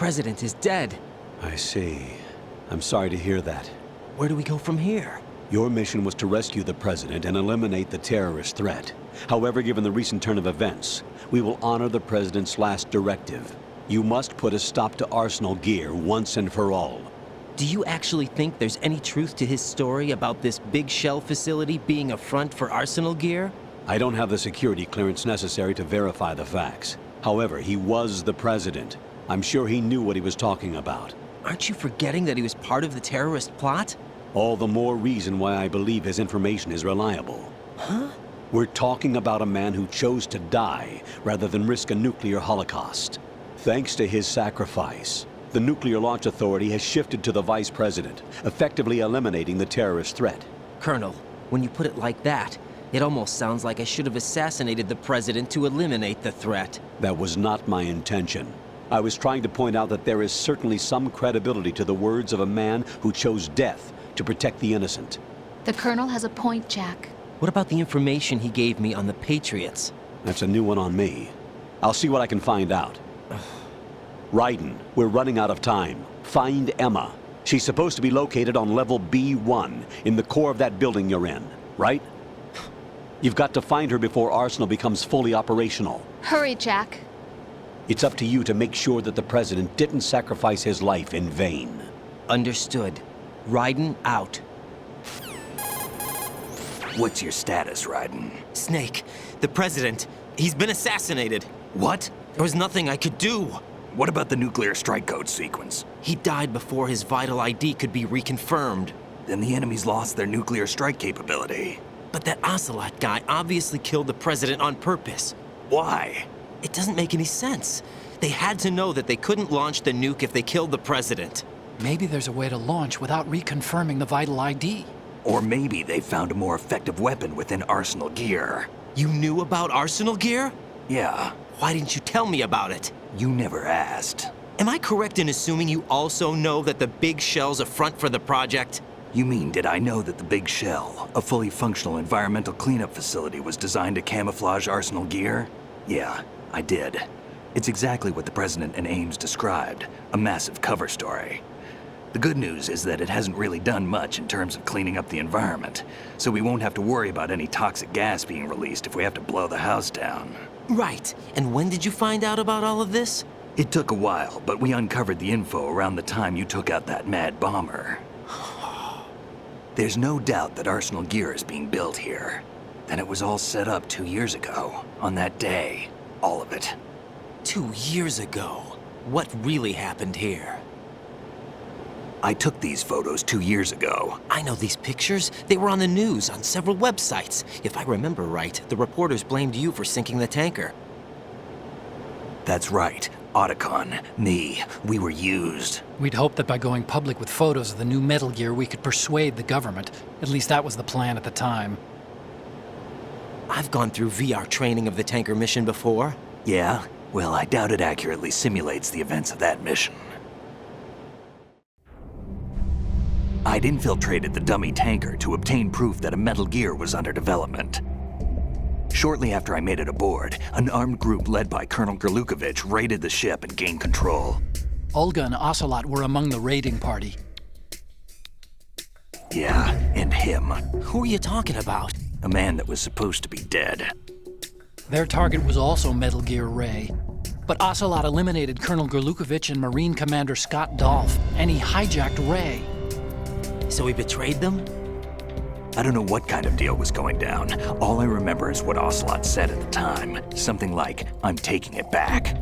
president is dead. I see. I'm sorry to hear that. Where do we go from here? Your mission was to rescue the president and eliminate the terrorist threat. However, given the recent turn of events, we will honor the president's last directive. You must put a stop to Arsenal gear once and for all. Do you actually think there's any truth to his story about this big shell facility being a front for Arsenal gear? I don't have the security clearance necessary to verify the facts. However, he was the president. I'm sure he knew what he was talking about. Aren't you forgetting that he was part of the terrorist plot? All the more reason why I believe his information is reliable. Huh? We're talking about a man who chose to die rather than risk a nuclear holocaust. Thanks to his sacrifice, the Nuclear Launch Authority has shifted to the vice president, effectively eliminating the terrorist threat. Colonel, when you put it like that, it almost sounds like I should have assassinated the president to eliminate the threat. That was not my intention. I was trying to point out that there is certainly some credibility to the words of a man who chose death to protect the innocent. The Colonel has a point, Jack. What about the information he gave me on the Patriots? That's a new one on me. I'll see what I can find out. Raiden, we're running out of time. Find Emma. She's supposed to be located on level B1, in the core of that building you're in, right? You've got to find her before Arsenal becomes fully operational. Hurry, Jack. It's up to you to make sure that the president didn't sacrifice his life in vain. Understood. Raiden out. What's your status, Raiden? Snake, the president, he's been assassinated. What? There was nothing I could do. What about the nuclear strike code sequence? He died before his vital ID could be reconfirmed. Then the enemy's lost their nuclear strike capability. But that Ocelot guy obviously killed the president on purpose. Why? It doesn't make any sense. They had to know that they couldn't launch the nuke if they killed the president. Maybe there's a way to launch without reconfirming the vital ID. Or maybe they found a more effective weapon within Arsenal gear. You knew about Arsenal gear? Yeah. Why didn't you tell me about it? You never asked. Am I correct in assuming you also know that the big shell's a front for the project? You mean, did I know that the Big Shell, a fully functional environmental cleanup facility, was designed to camouflage Arsenal gear? Yeah, I did. It's exactly what the President and Ames described, a massive cover story. The good news is that it hasn't really done much in terms of cleaning up the environment, so we won't have to worry about any toxic gas being released if we have to blow the house down. Right. And when did you find out about all of this? It took a while, but we uncovered the info around the time you took out that mad bomber. There's no doubt that Arsenal gear is being built here. Then it was all set up 2 years ago, on that day. All of it. 2 years ago? What really happened here? I took these photos 2 years ago. I know these pictures. They were on the news, on several websites. If I remember right, the reporters blamed you for sinking the tanker. That's right. Otacon, me, we were used. We'd hoped that by going public with photos of the new Metal Gear, we could persuade the government. At least that was the plan at the time. I've gone through VR training of the tanker mission before. Yeah? Well, I doubt it accurately simulates the events of that mission. I'd infiltrated the dummy tanker to obtain proof that a Metal Gear was under development. Shortly after I made it aboard, an armed group led by Colonel Gerlukovich raided the ship and gained control. Olga and Ocelot were among the raiding party. Yeah, and him. Who are you talking about? A man that was supposed to be dead. Their target was also Metal Gear Ray. But Ocelot eliminated Colonel Gerlukovich and Marine Commander Scott Dolph, and he hijacked Ray. So he betrayed them? I don't know what kind of deal was going down. All I remember is what Ocelot said at the time. Something like, "I'm taking it back."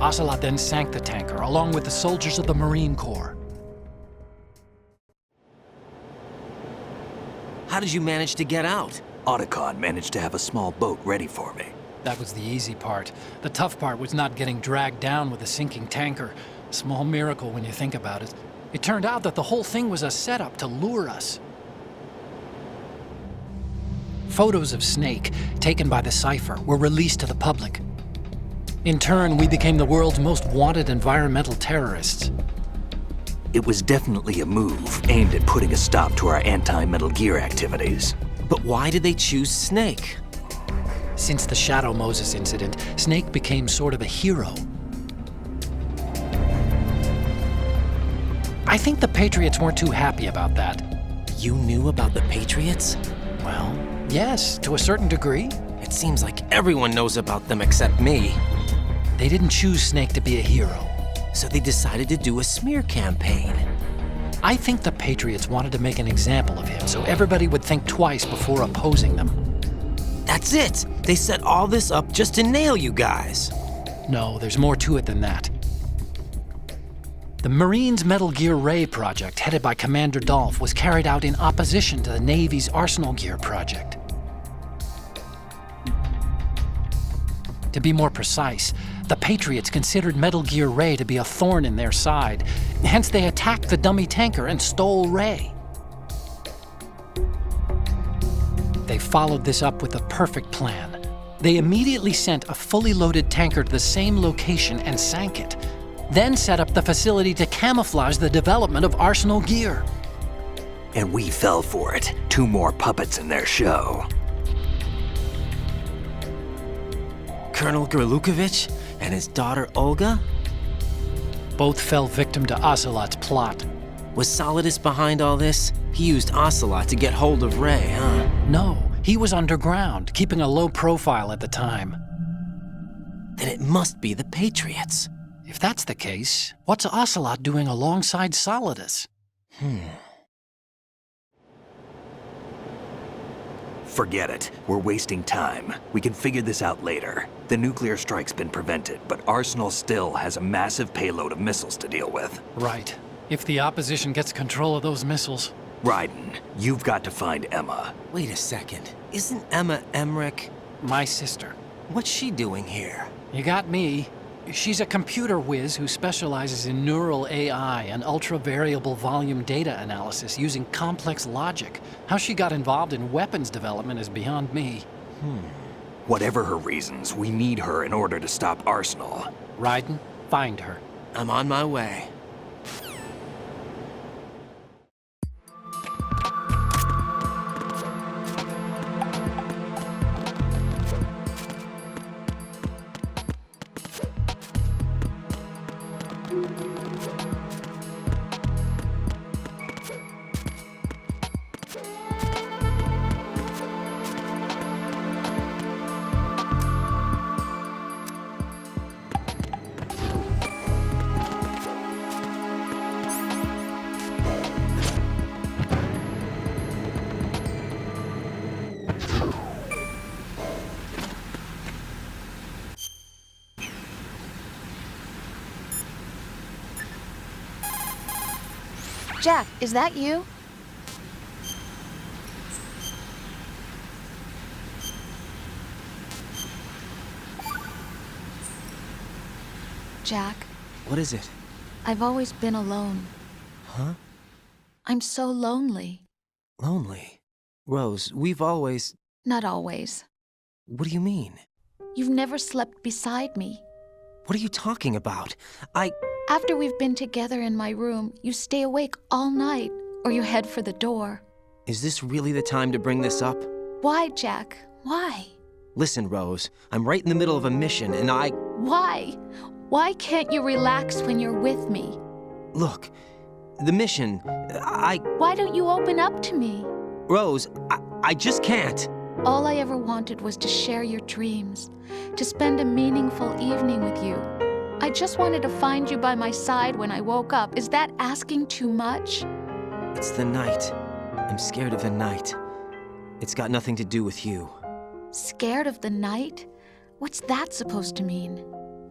Ocelot then sank the tanker, along with the soldiers of the Marine Corps. How did you manage to get out? Otacon managed to have a small boat ready for me. That was the easy part. The tough part was not getting dragged down with a sinking tanker. Small miracle when you think about it. It turned out that the whole thing was a setup to lure us. Photos of Snake, taken by the Cypher, were released to the public. In turn, we became the world's most wanted environmental terrorists. It was definitely a move aimed at putting a stop to our anti-Metal Gear activities. But why did they choose Snake? Since the Shadow Moses incident, Snake became sort of a hero. I think the Patriots weren't too happy about that. You knew about the Patriots? Well, yes, to a certain degree. It seems like everyone knows about them except me. They didn't choose Snake to be a hero. So they decided to do a smear campaign. I think the Patriots wanted to make an example of him so everybody would think twice before opposing them. That's it! They set all this up just to nail you guys. No, there's more to it than that. The Marines' Metal Gear Ray project, headed by Commander Dolph, was carried out in opposition to the Navy's Arsenal Gear project. To be more precise, the Patriots considered Metal Gear Ray to be a thorn in their side. Hence, they attacked the dummy tanker and stole Ray. They followed this up with a perfect plan. They immediately sent a fully loaded tanker to the same location and sank it, then set up the facility to camouflage the development of Arsenal Gear. And we fell for it. 2 more puppets in their show. Colonel Gerlukovich and his daughter Olga? Both fell victim to Ocelot's plot. Was Solidus behind all this? He used Ocelot to get hold of Ray, huh? No, he was underground, keeping a low profile at the time. Then it must be the Patriots. If that's the case, what's Ocelot doing alongside Solidus? Forget it. We're wasting time. We can figure this out later. The nuclear strike's been prevented, but Arsenal still has a massive payload of missiles to deal with. Right. If the opposition gets control of those missiles. Raiden, you've got to find Emma. Wait a second. Isn't Emma Emmerich? My sister. What's she doing here? You got me. She's a computer whiz who specializes in neural AI and ultra-variable volume data analysis using complex logic. How she got involved in weapons development is beyond me. Whatever her reasons, we need her in order to stop Arsenal. Raiden, find her. I'm on my way. Jack, is that you? Jack, What is it? I've always been alone. Huh? I'm so lonely. Lonely. Rose, we've always... Not always. What do you mean? You've never slept beside me. What are you talking about? After we've been together in my room, you stay awake all night, or you head for the door. Is this really the time to bring this up? Why, Jack? Why? Listen, Rose, I'm right in the middle of a mission and Why? Why can't you relax when you're with me? Look, the mission, Why don't you open up to me? Rose, I just can't. All I ever wanted was to share your dreams, to spend a meaningful evening with you. I just wanted to find you by my side when I woke up. Is that asking too much? It's the night. I'm scared of the night. It's got nothing to do with you. Scared of the night? What's that supposed to mean?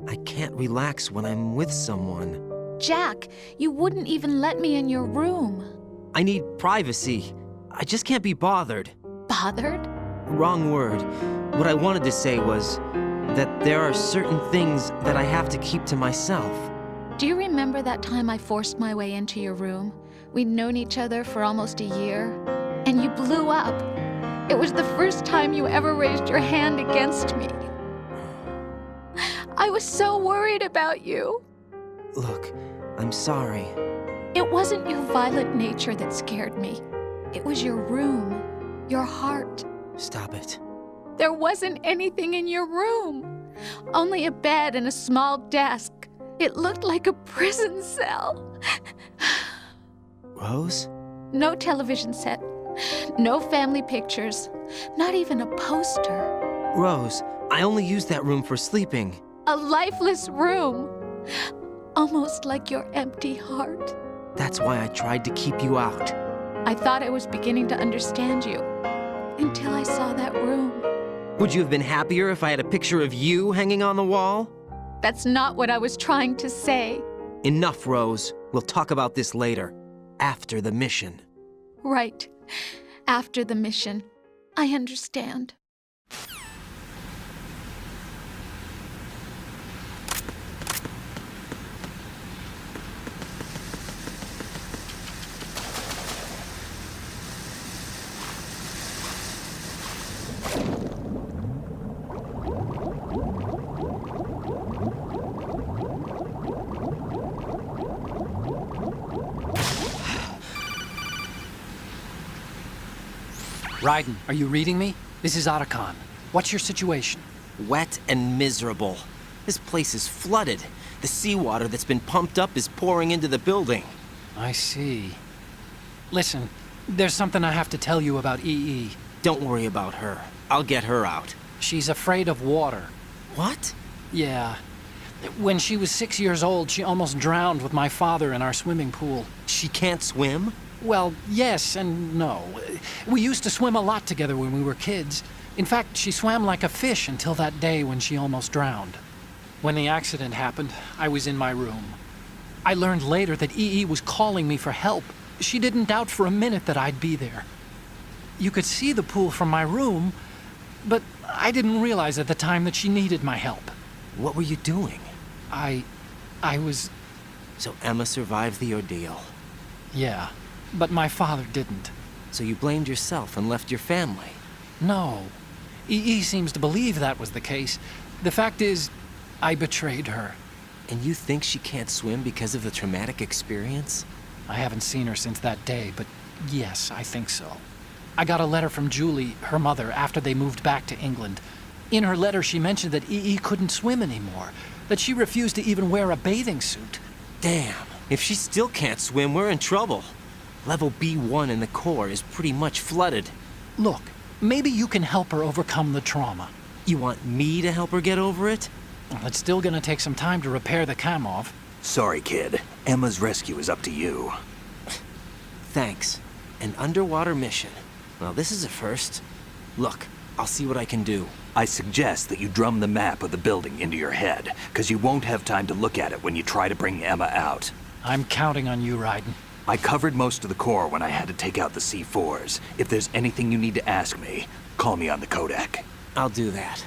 I can't relax when I'm with someone. Jack, you wouldn't even let me in your room. I need privacy. I just can't be bothered. Bothered? Wrong word. What I wanted to say was that there are certain things that I have to keep to myself. Do you remember that time I forced my way into your room? We'd known each other for almost a year, and you blew up. It was the first time you ever raised your hand against me. I was so worried about you. Look, I'm sorry. It wasn't your violent nature that scared me. It was your room, your heart. Stop it. There wasn't anything in your room. Only a bed and a small desk. It looked like a prison cell. Rose? No television set. No family pictures. Not even a poster. Rose, I only use that room for sleeping. A lifeless room. Almost like your empty heart. That's why I tried to keep you out. I thought I was beginning to understand you. Until I saw that room. Would you have been happier if I had a picture of you hanging on the wall? That's not what I was trying to say. Enough, Rose. We'll talk about this later. After the mission. Right. After the mission. I understand. Raiden, are you reading me? This is Otacon. What's your situation? Wet and miserable. This place is flooded. The seawater that's been pumped up is pouring into the building. I see. Listen, there's something I have to tell you about EE. Don't worry about her. I'll get her out. She's afraid of water. What? Yeah. When she was 6 years old, she almost drowned with my father in our swimming pool. She can't swim? Well, yes and no. We used to swim a lot together when we were kids. In fact, she swam like a fish until that day when she almost drowned. When the accident happened, I was in my room. I learned later that EE was calling me for help. She didn't doubt for a minute that I'd be there. You could see the pool from my room, but I didn't realize at the time that she needed my help. What were you doing? I was... So Emma survived the ordeal. Yeah, but my father didn't. So you blamed yourself and left your family? No. EE seems to believe that was the case. The fact is, I betrayed her. And you think she can't swim because of the traumatic experience? I haven't seen her since that day, but yes, I think so. I got a letter from Julie, her mother, after they moved back to England. In her letter, she mentioned that EE couldn't swim anymore, that she refused to even wear a bathing suit. Damn, if she still can't swim, we're in trouble. Level B1 in the core is pretty much flooded. Look, maybe you can help her overcome the trauma. You want me to help her get over it? Well, it's still gonna take some time to repair the Kamov. Sorry, kid. Emma's rescue is up to you. Thanks. An underwater mission. Well, this is a first. Look, I'll see what I can do. I suggest that you drum the map of the building into your head, because you won't have time to look at it when you try to bring Emma out. I'm counting on you, Raiden. I covered most of the core when I had to take out the C4s. If there's anything you need to ask me, call me on the codec. I'll do that.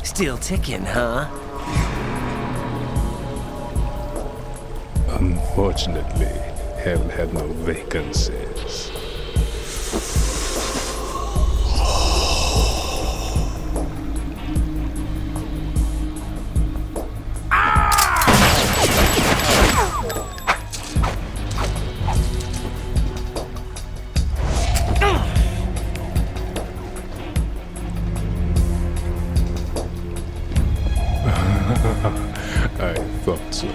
Still ticking, huh? Unfortunately, hell had no vacancies. I thought so.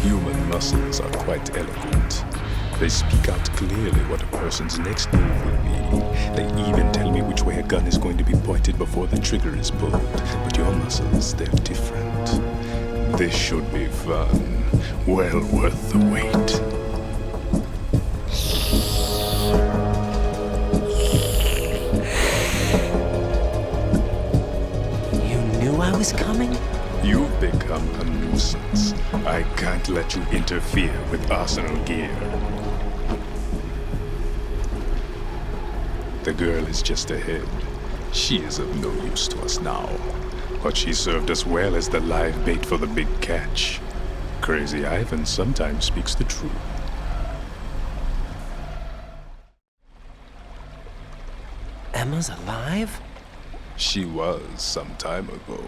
Human muscles are quite eloquent. They speak out clearly what a person's next move will be. They even tell me which way a gun is going to be pointed before the trigger is pulled. But your muscles, they're different. This should be fun. Well worth the wait. I was coming? You've become a nuisance. I can't let you interfere with arsenal gear. The girl is just ahead. She is of no use to us now. But she served us well as the live bait for the big catch. Crazy Ivan sometimes speaks the truth. Emma's alive? She was some time ago.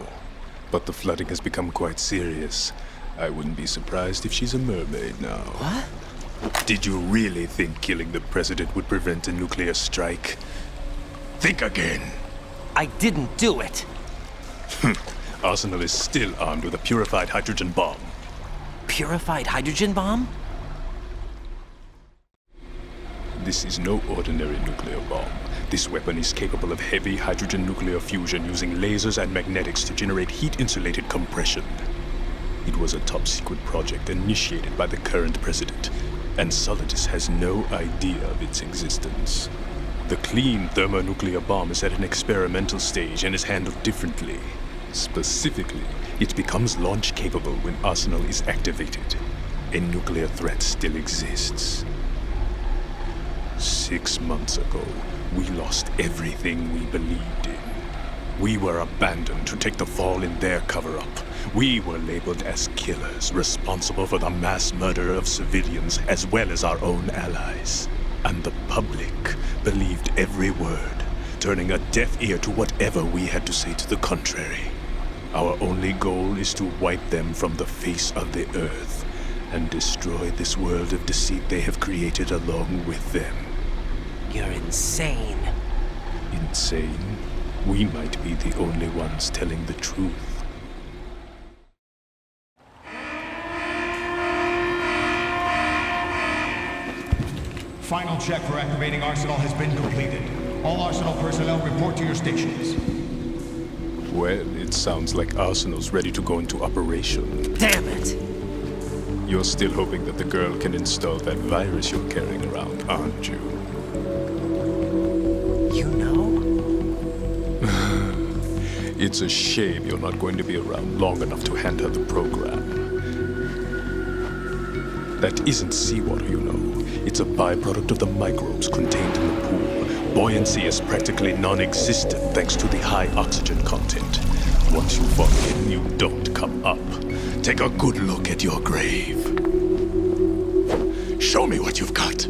But the flooding has become quite serious. I wouldn't be surprised if she's a mermaid now. What? Did you really think killing the president would prevent a nuclear strike? Think again. I didn't do it. Arsenal is still armed with a purified hydrogen bomb. Purified hydrogen bomb? This is no ordinary nuclear bomb. This weapon is capable of heavy hydrogen nuclear fusion using lasers and magnetics to generate heat-insulated compression. It was a top-secret project initiated by the current president, and Solidus has no idea of its existence. The clean thermonuclear bomb is at an experimental stage and is handled differently. Specifically, it becomes launch-capable when Arsenal is activated. A nuclear threat still exists. 6 months ago, we lost everything we believed in. We were abandoned to take the fall in their cover-up. We were labeled as killers, responsible for the mass murder of civilians as well as our own allies. And the public believed every word, turning a deaf ear to whatever we had to say to the contrary. Our only goal is to wipe them from the face of the earth and destroy this world of deceit they have created along with them. You're insane. Insane? We might be the only ones telling the truth. Final check for activating Arsenal has been completed. All Arsenal personnel report to your stations. Well, it sounds like Arsenal's ready to go into operation. Damn it! You're still hoping that the girl can install that virus you're carrying around, aren't you? You know? It's a shame you're not going to be around long enough to hand her the program. That isn't seawater, you know. It's a byproduct of the microbes contained in the pool. Buoyancy is practically non-existent thanks to the high oxygen content. Once you fall in, you don't come up. Take a good look at your grave. Show me what you've got.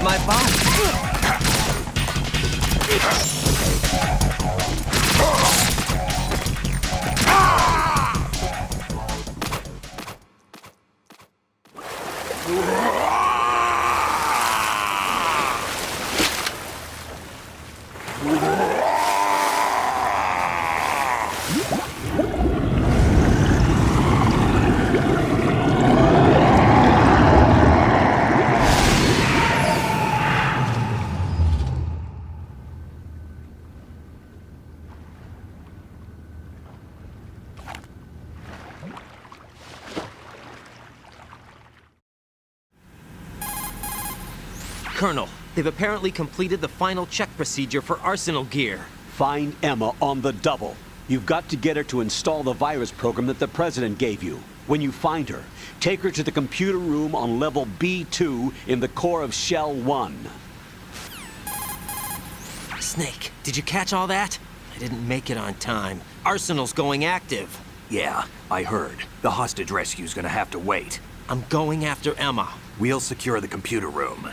My body. Colonel, they've apparently completed the final check procedure for arsenal gear. Find Emma on the double. You've got to get her to install the virus program that the President gave you. When you find her, take her to the computer room on level B2 in the core of Shell 1. Snake, did you catch all that? I didn't make it on time. Arsenal's going active. Yeah, I heard. The hostage rescue's gonna have to wait. I'm going after Emma. We'll secure the computer room.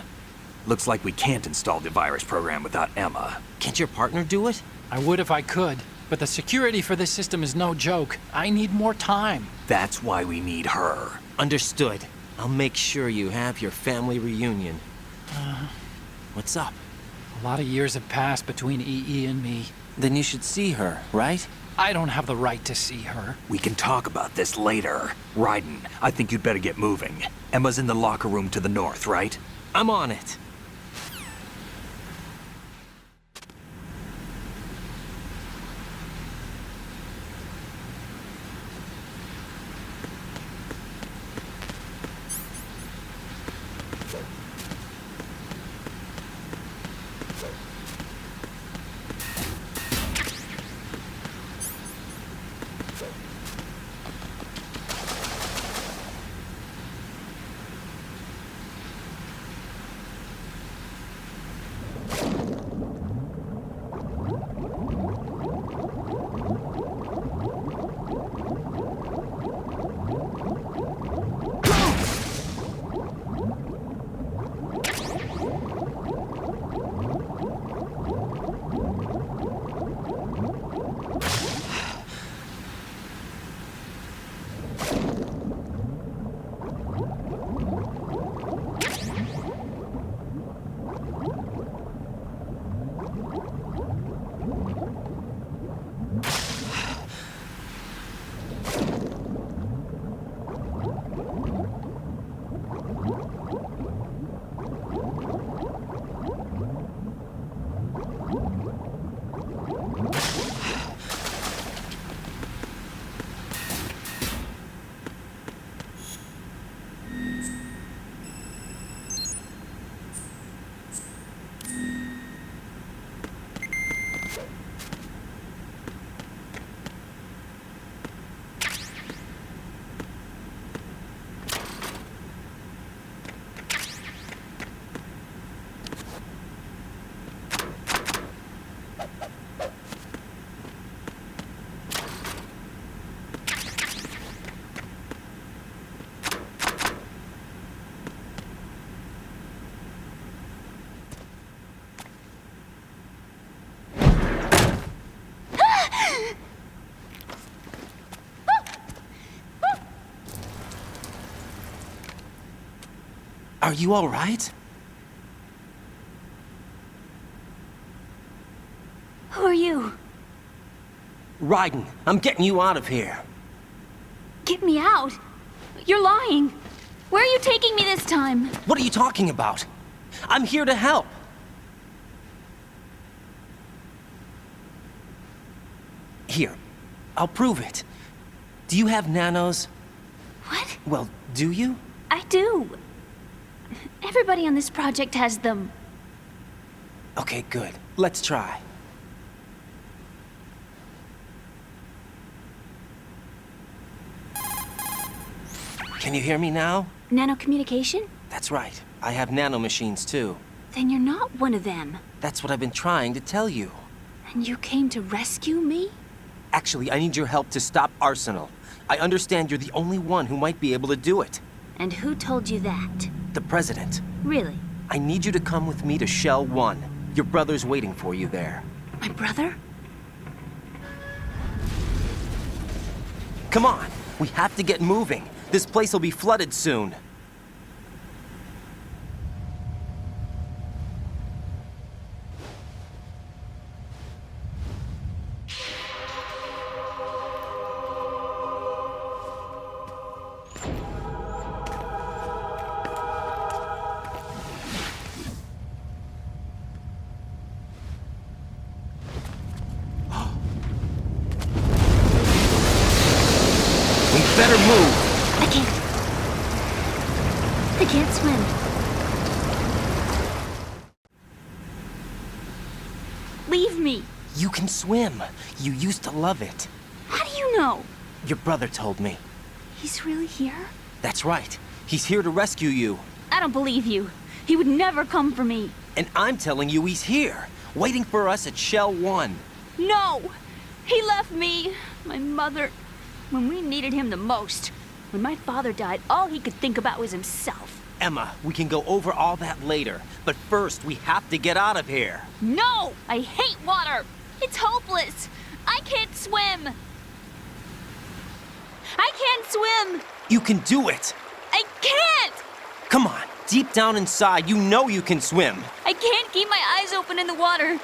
Looks like we can't install the virus program without Emma. Can't your partner do it? I would if I could, but the security for this system is no joke. I need more time. That's why we need her. Understood. I'll make sure you have your family reunion. What's up? A lot of years have passed between EE and me. Then you should see her, right? I don't have the right to see her. We can talk about this later. Raiden, I think you'd better get moving. Emma's in the locker room to the north, right? I'm on it. Are you all right? Who are you? Raiden, I'm getting you out of here. Get me out. You're lying. Where are you taking me this time? What are you talking about? I'm here to help. Here, I'll prove it. Do you have nanos? What? Well, do you? I do. Everybody on this project has them. Okay, good. Let's try. Can you hear me now? Nanocommunication? That's right. I have nanomachines too. Then you're not one of them. That's what I've been trying to tell you. And you came to rescue me? Actually, I need your help to stop Arsenal. I understand you're the only one who might be able to do it. And who told you that? The President. Really? I need you to come with me to Shell 1. Your brother's waiting for you there. My brother? Come on! We have to get moving. This place will be flooded soon. We better move! I can't swim. Leave me. You can swim. You used to love it. How do you know? Your brother told me. He's really here? That's right. He's here to rescue you. I don't believe you. He would never come for me. And I'm telling you he's here, waiting for us at Shell 1. No! He left me, my mother, when we needed him the most. When my father died, all he could think about was himself. Emma, we can go over all that later, but first we have to get out of here. No! I hate water! It's hopeless! I can't swim! I can't swim! You can do it! I can't! Come on, deep down inside, you know you can swim. I can't keep my eyes open in the water.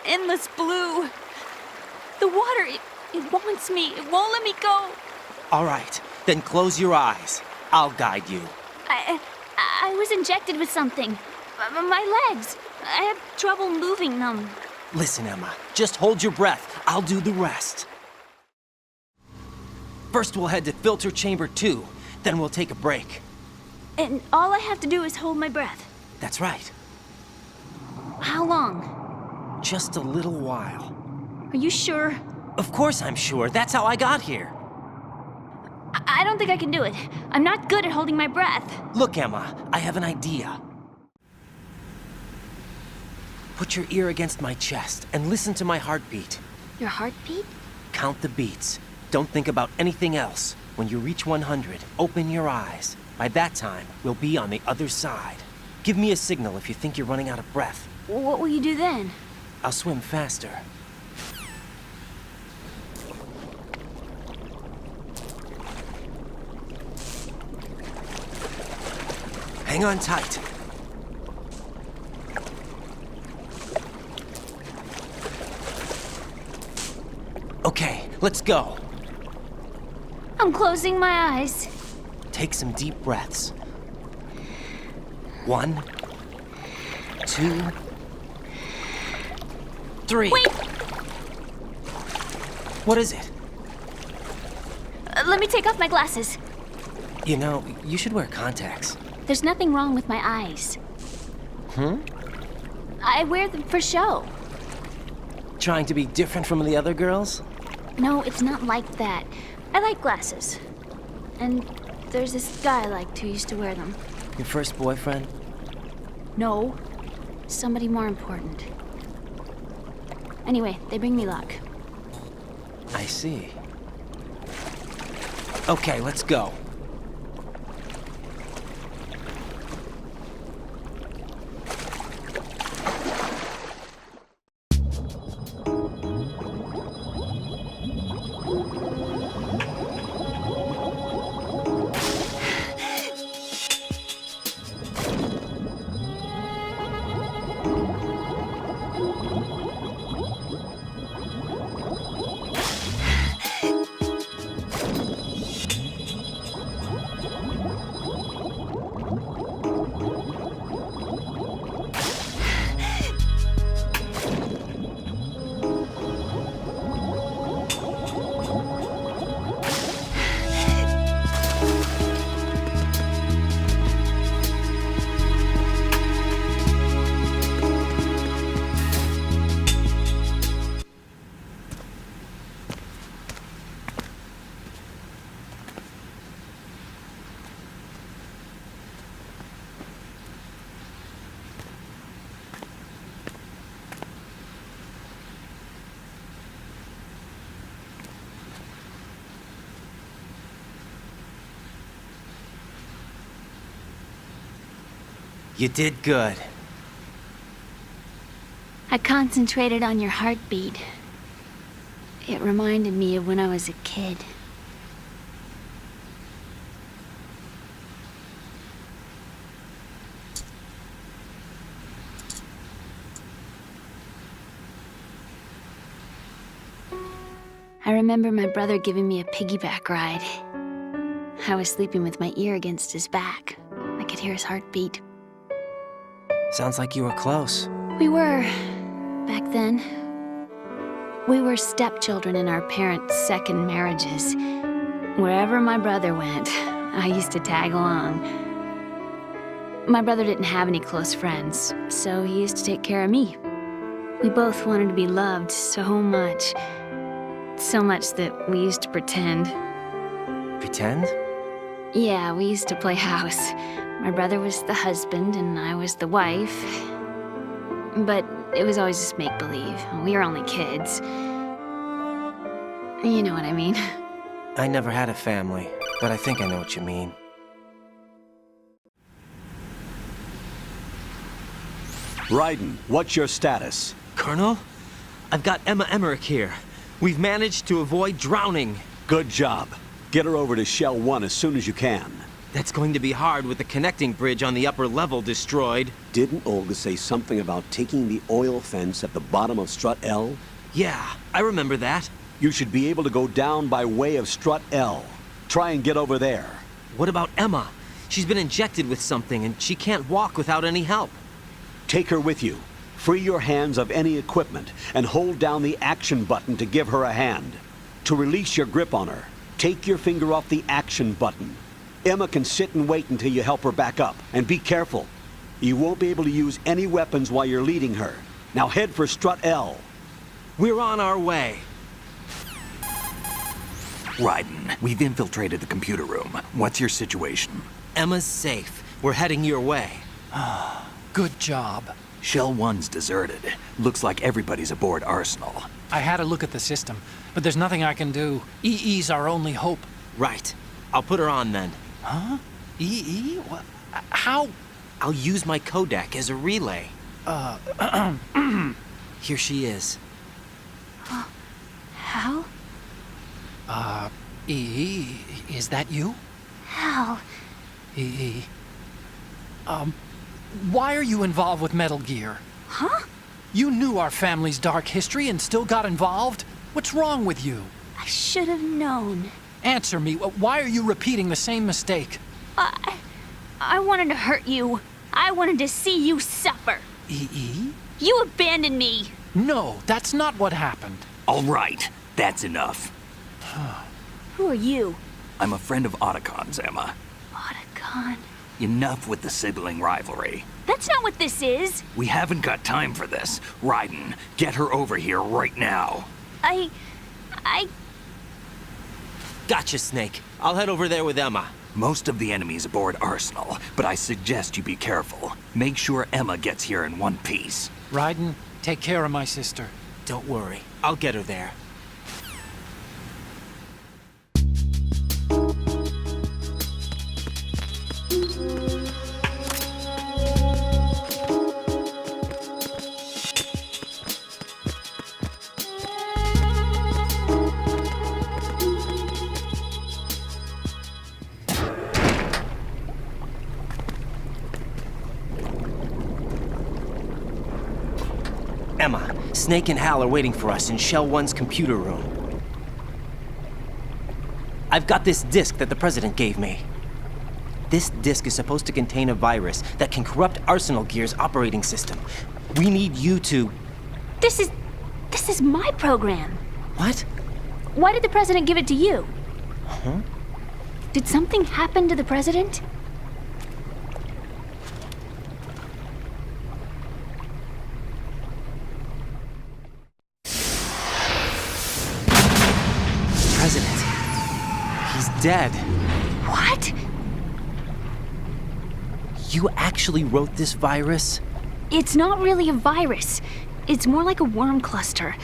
Endless blue. The water, it wants me. It won't let me go. All right, then close your eyes. I'll guide you. I was injected with something. My legs. I have trouble moving them. Listen, Emma, just hold your breath. I'll do the rest. First, we'll head to filter chamber 2. Then we'll take a break. And all I have to do is hold my breath. That's right. How long? Just a little while. Are you sure? Of course I'm sure. That's how I got here. I don't think I can do it. I'm not good at holding my breath. Look, Emma, I have an idea. Put your ear against my chest and listen to my heartbeat. Your heartbeat? Count the beats. Don't think about anything else. When you reach 100, open your eyes. By that time, we'll be on the other side. Give me a signal if you think you're running out of breath. What will you do then? I'll swim faster. Hang on tight. Okay, let's go. I'm closing my eyes. Take some deep breaths. 1, 2, 3. Wait! What is it? Let me take off my glasses. You know, you should wear contacts. There's nothing wrong with my eyes. I wear them for show. Trying to be different from the other girls? No, it's not like that. I like glasses. And there's this guy I liked who used to wear them. Your first boyfriend? No, somebody more important. Anyway, they bring me luck. I see. Okay, let's go. You did good. I concentrated on your heartbeat. It reminded me of when I was a kid. I remember my brother giving me a piggyback ride. I was sleeping with my ear against his back. I could hear his heartbeat. Sounds like you were close. We were, back then. We were stepchildren in our parents' second marriages. Wherever my brother went, I used to tag along. My brother didn't have any close friends, so he used to take care of me. We both wanted to be loved so much. So much that we used to pretend. Pretend? Yeah, we used to play house. My brother was the husband and I was the wife. But it was always just make-believe. We were only kids. You know what I mean. I never had a family, but I think I know what you mean. Raiden, what's your status? Colonel? I've got Emma Emmerich here. We've managed to avoid drowning. Good job. Get her over to Shell 1 as soon as you can. That's going to be hard with the connecting bridge on the upper level destroyed. Didn't Olga say something about taking the oil fence at the bottom of Strut L? Yeah, I remember that. You should be able to go down by way of Strut L. Try and get over there. What about Emma? She's been injected with something and she can't walk without any help. Take her with you. Free your hands of any equipment and hold down the action button to give her a hand. To release your grip on her, take your finger off the action button. Emma can sit and wait until you help her back up. And be careful. You won't be able to use any weapons while you're leading her. Now head for Strut L. We're on our way. Raiden, we've infiltrated the computer room. What's your situation? Emma's safe. We're heading your way. Good job. Shell 1's deserted. Looks like everybody's aboard Arsenal. I had a look at the system, but there's nothing I can do. EE's our only hope. Right. I'll put her on then. Huh? EE? What? How? I'll use my Kodak as a relay. Here she is. Hal? EE, is that you? Hal? EE. Why are you involved with Metal Gear? Huh? You knew our family's dark history and still got involved? What's wrong with you? I should have known. Answer me. Why are you repeating the same mistake? I wanted to hurt you. I wanted to see you suffer. EE? You abandoned me. No, that's not what happened. All right, that's enough. Who are you? I'm a friend of Otacon's, Emma. Otacon. Enough with the sibling rivalry. That's not what this is. We haven't got time for this. Raiden, get her over here right now. I... Gotcha, Snake. I'll head over there with Emma. Most of the enemy's aboard Arsenal, but I suggest you be careful. Make sure Emma gets here in one piece. Raiden, take care of my sister. Don't worry. I'll get her there. Emma, Snake and Hal are waiting for us in Shell 1's computer room. I've got this disk that the President gave me. This disk is supposed to contain a virus that can corrupt Arsenal Gear's operating system. We need you to... This is my program. What? Why did the President give it to you? Huh? Did something happen to the President? President. He's dead. What? You actually wrote this virus? It's not really a virus. It's more like a worm cluster.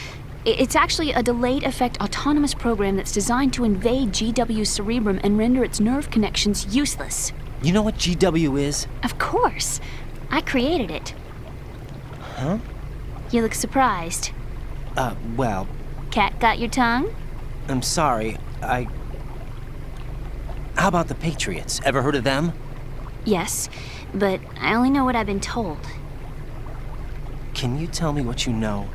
It's actually a delayed effect autonomous program that's designed to invade GW's cerebrum and render its nerve connections useless. You know what GW is? Of course. I created it. Huh? You look surprised. Well, Cat got your tongue? I'm sorry, How about the Patriots? Ever heard of them? Yes, but I only know what I've been told. Can you tell me what you know?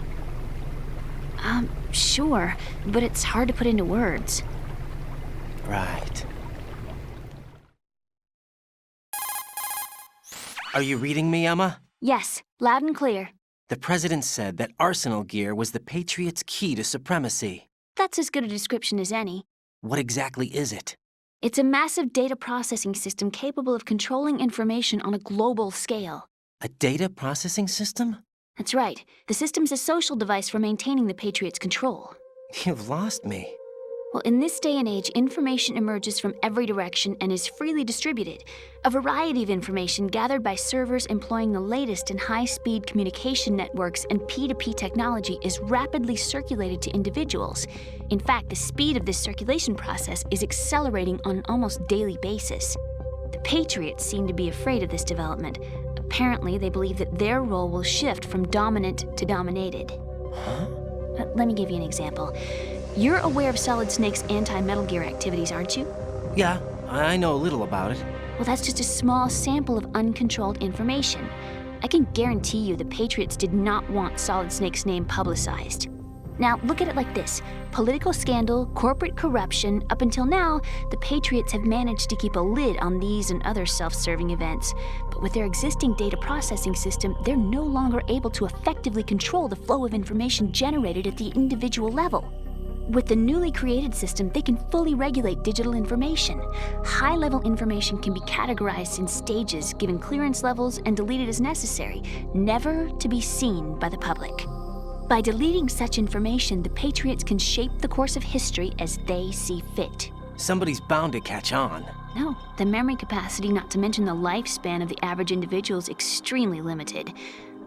Sure, but it's hard to put into words. Right. Are you reading me, Emma? Yes, loud and clear. The president said that arsenal gear was the Patriots' key to supremacy. That's as good a description as any. What exactly is it? It's a massive data processing system capable of controlling information on a global scale. A data processing system? That's right. The system's a social device for maintaining the Patriots' control. You've lost me. Well, in this day and age, information emerges from every direction and is freely distributed. A variety of information gathered by servers employing the latest in high-speed communication networks and P2P technology is rapidly circulated to individuals. In fact, the speed of this circulation process is accelerating on an almost daily basis. The Patriots seem to be afraid of this development. Apparently, they believe that their role will shift from dominant to dominated. Huh? Let me give you an example. You're aware of Solid Snake's anti-Metal Gear activities, aren't you? Yeah, I know a little about it. Well, that's just a small sample of uncontrolled information. I can guarantee you the Patriots did not want Solid Snake's name publicized. Now, look at it like this. Political scandal, corporate corruption, up until now, the Patriots have managed to keep a lid on these and other self-serving events. But with their existing data processing system, they're no longer able to effectively control the flow of information generated at the individual level. With the newly created system, they can fully regulate digital information. High-level information can be categorized in stages, given clearance levels, and deleted as necessary, never to be seen by the public. By deleting such information, the Patriots can shape the course of history as they see fit. Somebody's bound to catch on. No, the memory capacity, not to mention the lifespan of the average individual, is extremely limited.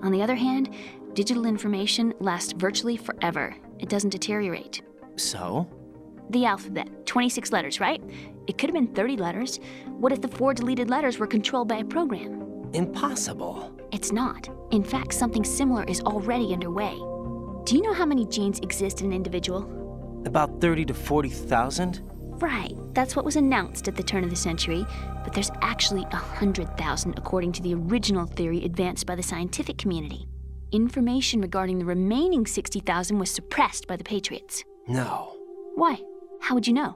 On the other hand, digital information lasts virtually forever. It doesn't deteriorate. So? The alphabet, 26 letters, right? It could have been 30 letters. What if the 4 deleted letters were controlled by a program? Impossible. It's not. In fact, something similar is already underway. Do you know how many genes exist in an individual? About 30 to 40,000? Right, that's what was announced at the turn of the century, but there's actually 100,000 according to the original theory advanced by the scientific community. Information regarding the remaining 60,000 was suppressed by the Patriots. No. Why? How would you know?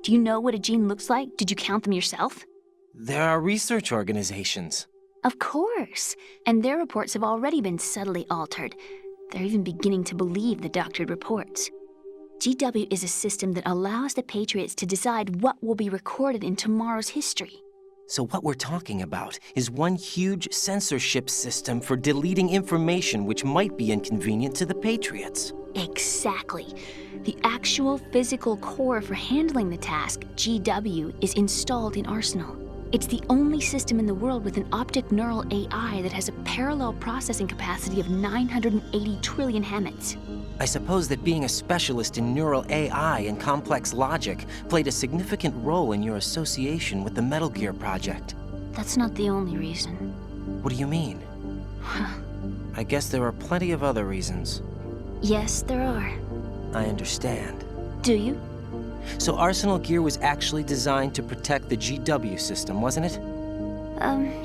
Do you know what a gene looks like? Did you count them yourself? There are research organizations. Of course, and their reports have already been subtly altered. They're even beginning to believe the doctored reports. GW is a system that allows the Patriots to decide what will be recorded in tomorrow's history. So what we're talking about is one huge censorship system for deleting information which might be inconvenient to the Patriots. Exactly. The actual physical core for handling the task, GW, is installed in Arsenal. It's the only system in the world with an optic neural AI that has a parallel processing capacity of 980 trillion Hammets. I suppose that being a specialist in neural AI and complex logic played a significant role in your association with the Metal Gear project. That's not the only reason. What do you mean? I guess there are plenty of other reasons. Yes, there are. I understand. Do you? So Arsenal Gear was actually designed to protect the GW system, wasn't it?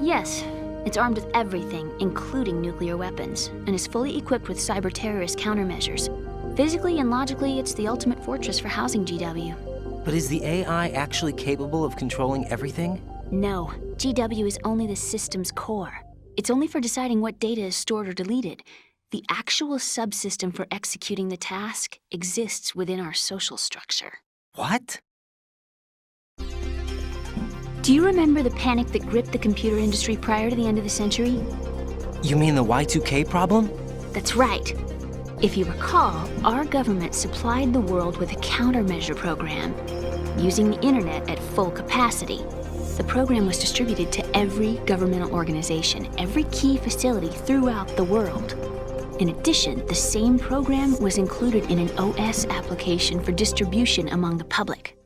Yes. It's armed with everything, including nuclear weapons, and is fully equipped with cyber-terrorist countermeasures. Physically and logically, it's the ultimate fortress for housing GW. But is the AI actually capable of controlling everything? No. GW is only the system's core. It's only for deciding what data is stored or deleted. The actual subsystem for executing the task exists within our social structure. What? Do you remember the panic that gripped the computer industry prior to the end of the century? You mean the Y2K problem? That's right. If you recall, our government supplied the world with a countermeasure program, using the internet at full capacity. The program was distributed to every governmental organization, every key facility throughout the world. In addition, the same program was included in an OS application for distribution among the public.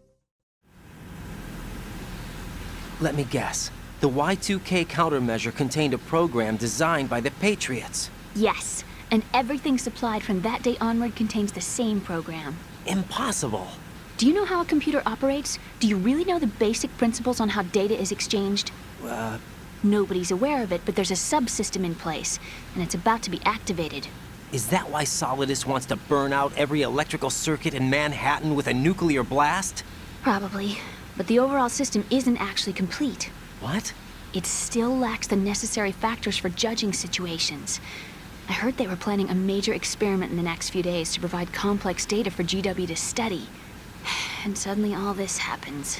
Let me guess. The Y2K countermeasure contained a program designed by the Patriots. Yes, and everything supplied from that day onward contains the same program. Impossible. Do you know how a computer operates? Do you really know the basic principles on how data is exchanged? Nobody's aware of it, but there's a subsystem in place, and it's about to be activated. Is that why Solidus wants to burn out every electrical circuit in Manhattan with a nuclear blast? Probably, but the overall system isn't actually complete. What? It still lacks the necessary factors for judging situations. I heard they were planning a major experiment in the next few days to provide complex data for GW to study. And suddenly all this happens.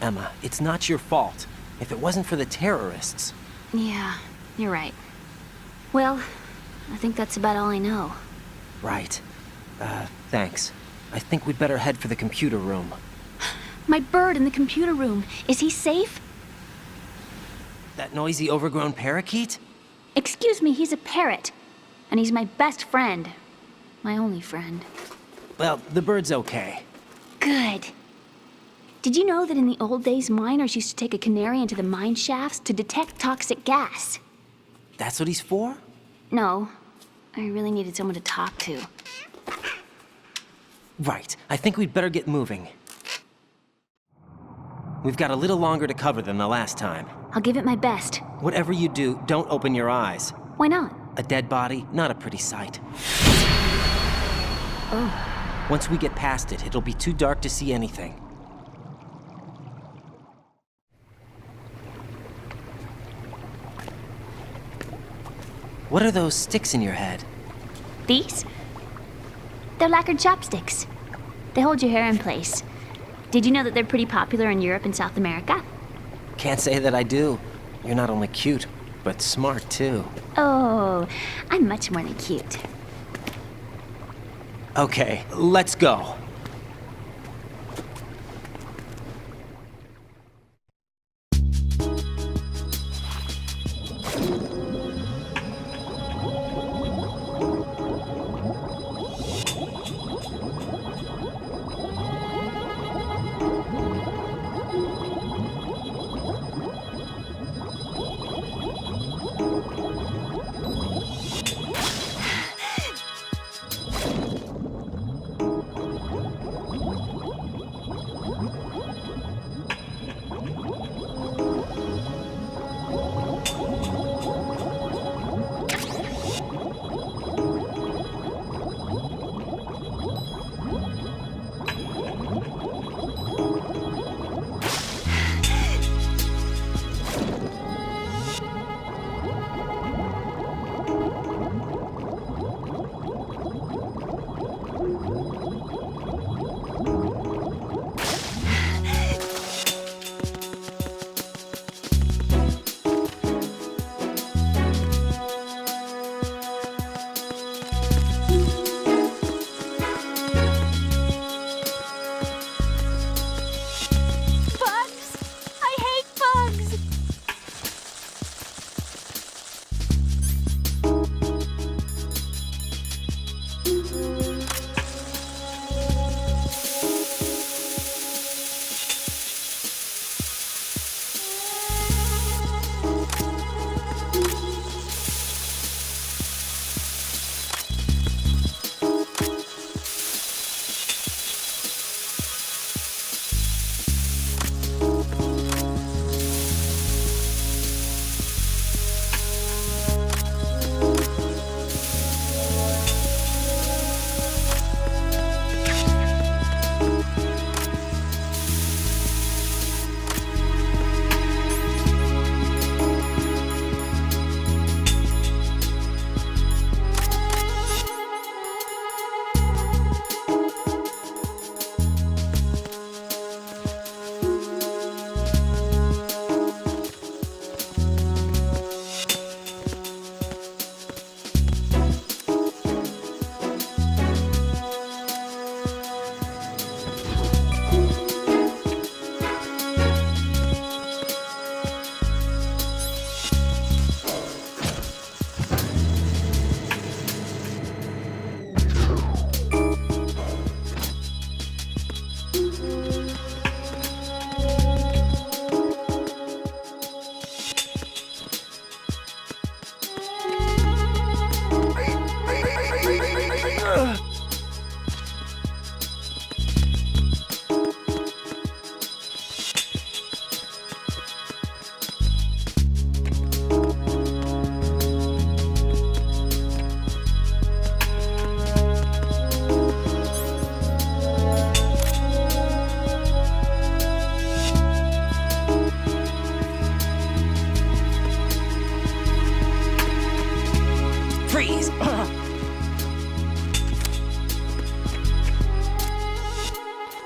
Emma, it's not your fault. If it wasn't for the terrorists... Yeah, you're right. Well, I think that's about all I know. Right. Thanks. I think we'd better head for the computer room. My bird in the computer room. Is he safe? That noisy, overgrown parakeet? Excuse me, he's a parrot. And he's my best friend. My only friend. Well, the bird's okay. Good. Did you know that in the old days, miners used to take a canary into the mine shafts to detect toxic gas? That's what he's for? No. I really needed someone to talk to. Right. I think we'd better get moving. We've got a little longer to cover than the last time. I'll give it my best. Whatever you do, don't open your eyes. Why not? A dead body, not a pretty sight. Oh. Once we get past it, it'll be too dark to see anything. What are those sticks in your head? These? They're lacquered chopsticks. They hold your hair in place. Did you know that they're pretty popular in Europe and South America? Can't say that I do. You're not only cute, but smart too. Oh, I'm much more than cute. Okay, let's go.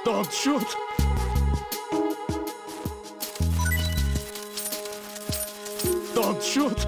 Don't shoot! Don't shoot!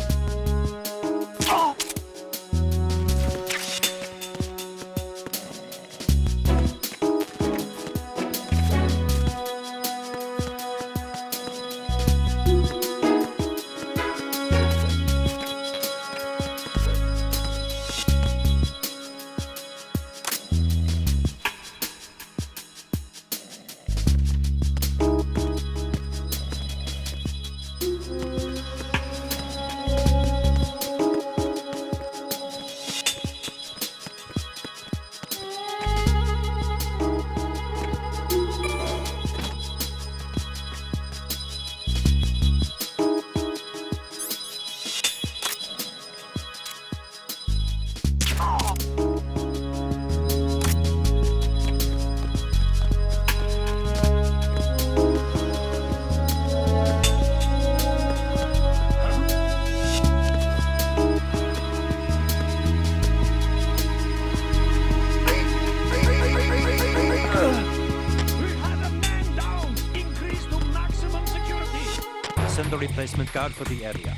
Send the replacement guard for the area.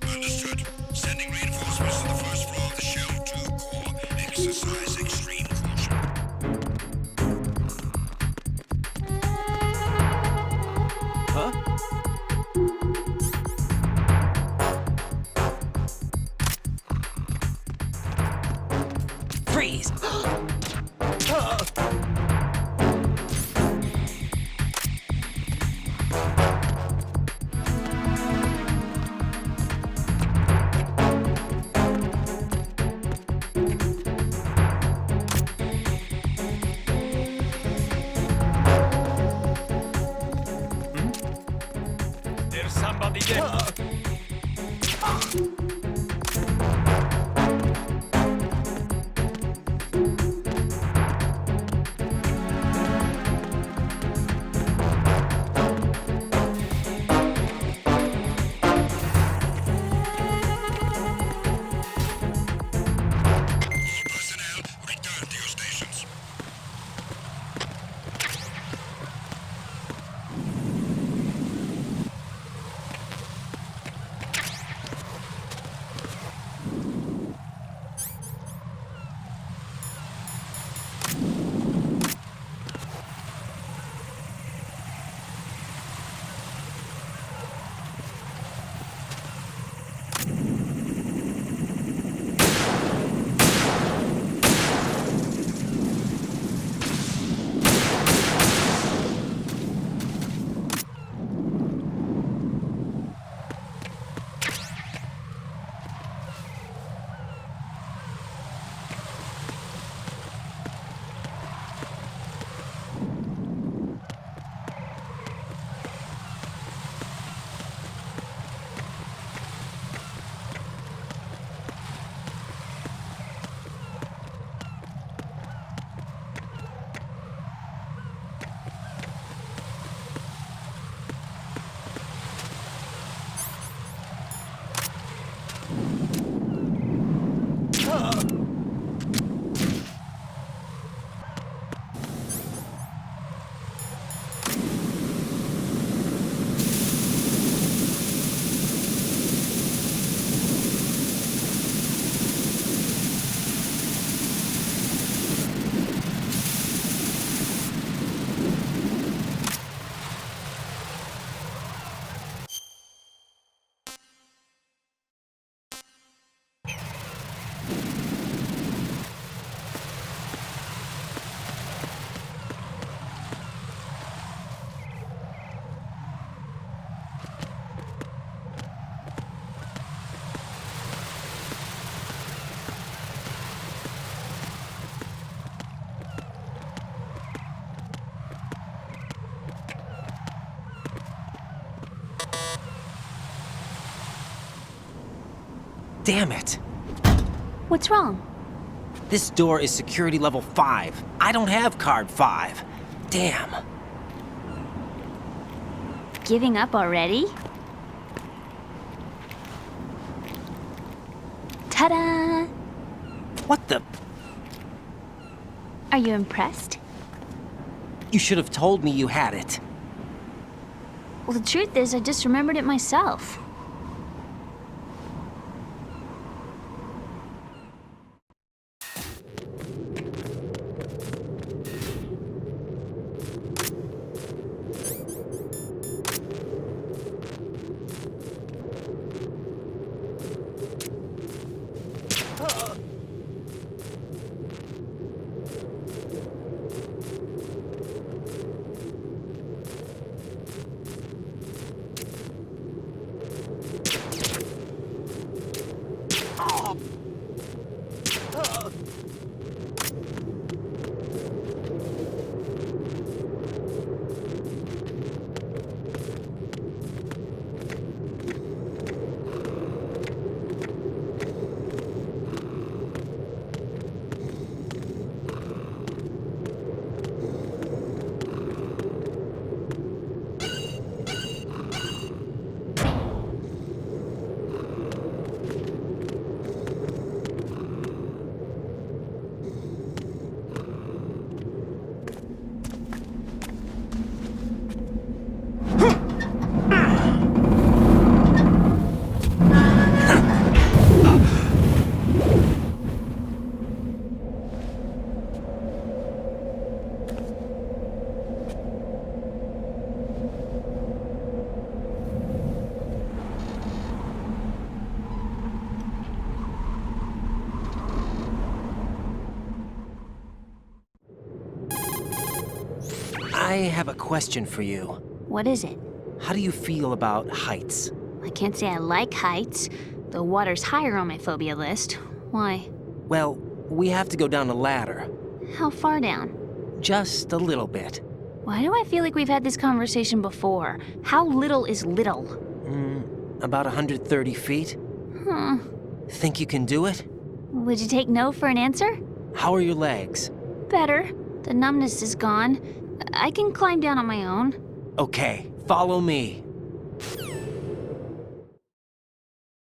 Understood. Sending reinforcements to the first floor of the Shell 2 core. Exercise extreme caution. Huh? Freeze! There's somebody there. All personnel, return to your stations. Damn it! What's wrong? This door is security level 5. I don't have card 5. Damn. Giving up already? Ta-da! What the? Are you impressed? You should have told me you had it. Well, the truth is, I just remembered it myself. I have a question for you. What is it? How do you feel about heights? I can't say I like heights. The water's higher on my phobia list. Why? Well, we have to go down a ladder. How far down? Just a little bit. Why do I feel like we've had this conversation before? How little is little? About 130 feet. Think you can do it? Would you take no for an answer? How are your legs? Better. The numbness is gone. I can climb down on my own. Okay, follow me.